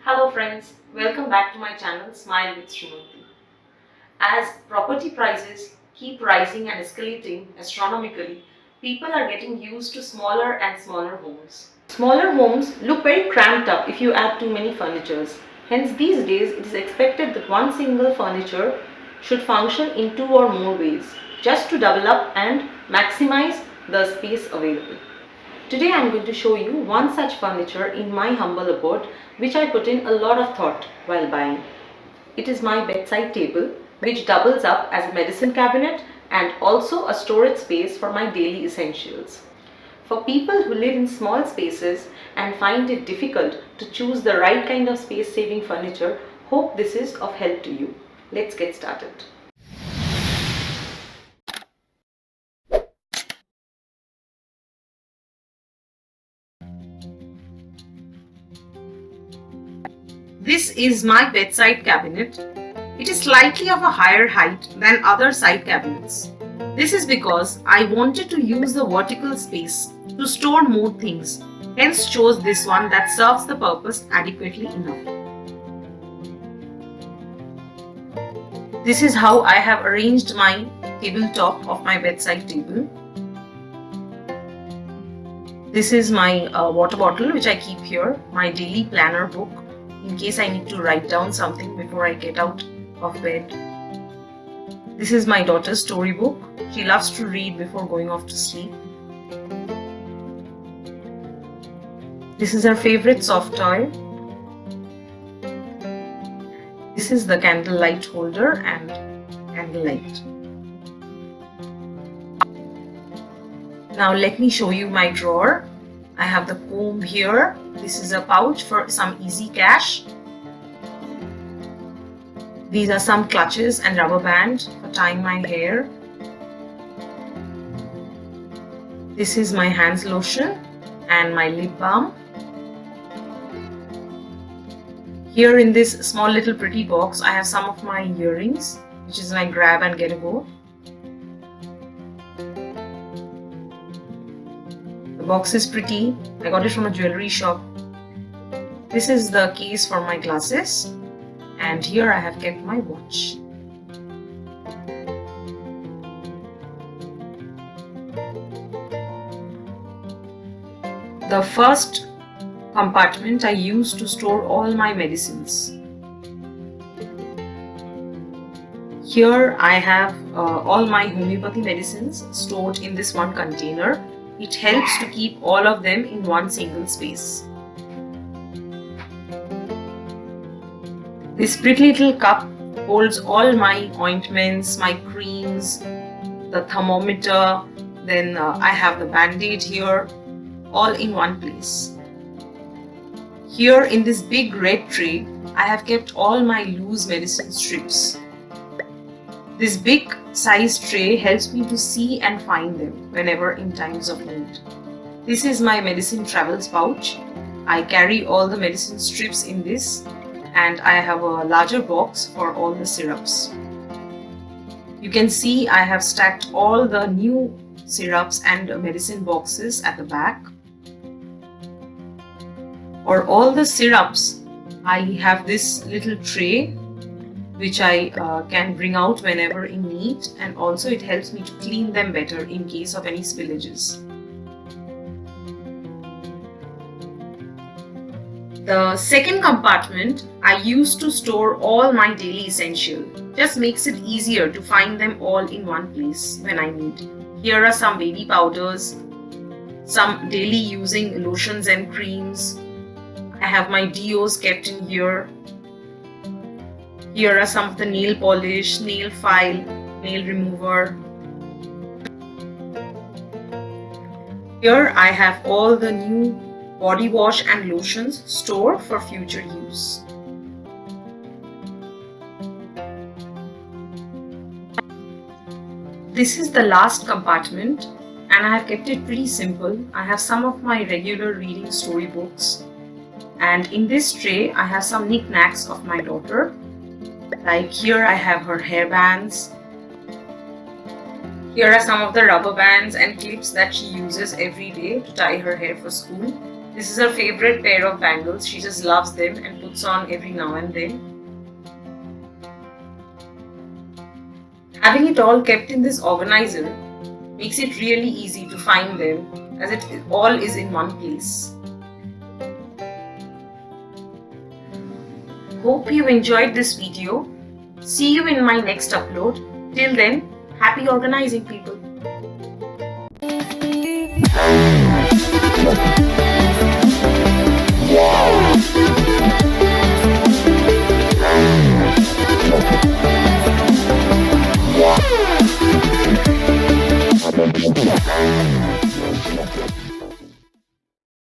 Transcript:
Hello friends, welcome back to my channel Smile with Srimati. As property prices keep rising and escalating astronomically, people are getting used to smaller and smaller homes. Smaller homes look very cramped up if you add too many furnitures. Hence these days it is expected that one single furniture should function in two or more ways just to double up and maximize the space available. Today I am going to show you one such furniture in my humble abode which I put in a lot of thought while buying. It is my bedside table which doubles up as a medicine cabinet and also a storage space for my daily essentials. For people who live in small spaces and find it difficult to choose the right kind of space saving furniture, hope this is of help to you. Let's get started. This is my bedside cabinet. It is slightly of a higher height than other side cabinets. This is because I wanted to use the vertical space to store more things, hence chose this one that serves the purpose adequately enough. This is how I have arranged my tabletop of my bedside table. This is my water bottle which I keep here, my daily planner book in case I need to write down something before I get out of bed. This is my daughter's storybook. She loves to read before going off to sleep. This is her favorite soft toy. This is the candle light holder and candle light. Now let me show you my drawer. I have the comb here. This is a pouch for some easy cash. These are some clutches and rubber band for tying my hair. This is my hands lotion and my lip balm. Here in this small little pretty box, I have some of my earrings, which is my grab and get a go. The box is pretty. I got it from a jewelry shop. This is the case for my glasses. And here I have kept my watch. The first compartment I use to store all my medicines. Here I have all my homeopathy medicines stored in this one container. It helps to keep all of them in one single space. This pretty little cup holds all my ointments, my creams, the thermometer, then I have the band-aid here, all in one place. Here in this big red tray, I have kept all my loose medicine strips. This big size tray helps me to see and find them whenever in times of need. This is my medicine travels pouch. I carry all the medicine strips in this. And I have a larger box for all the syrups. You can see I have stacked all the new syrups and medicine boxes at the back. For all the syrups, I have this little tray which I can bring out whenever in need, and also it helps me to clean them better in case of any spillages. The second compartment I use to store all my daily essentials. Just makes it easier to find them all in one place when I need. Here are some baby powders, some daily using lotions and creams. I have my deos kept in here. Here are some of the nail polish, nail file, nail remover. Here I have all the new body wash and lotions stored for future use. This is the last compartment and I have kept it pretty simple. I have some of my regular reading storybooks, and in this tray I have some knickknacks of my daughter. Like here I have her hair bands. Here are some of the rubber bands and clips that she uses every day to tie her hair for school. This is her favorite pair of bangles. She just loves them and puts puts on every now and then. Having it all kept in this organizer makes it really easy to find them, as it all is in one place. Hope you enjoyed this video. See you in my next upload. Till then, happy organizing, people. Yeah.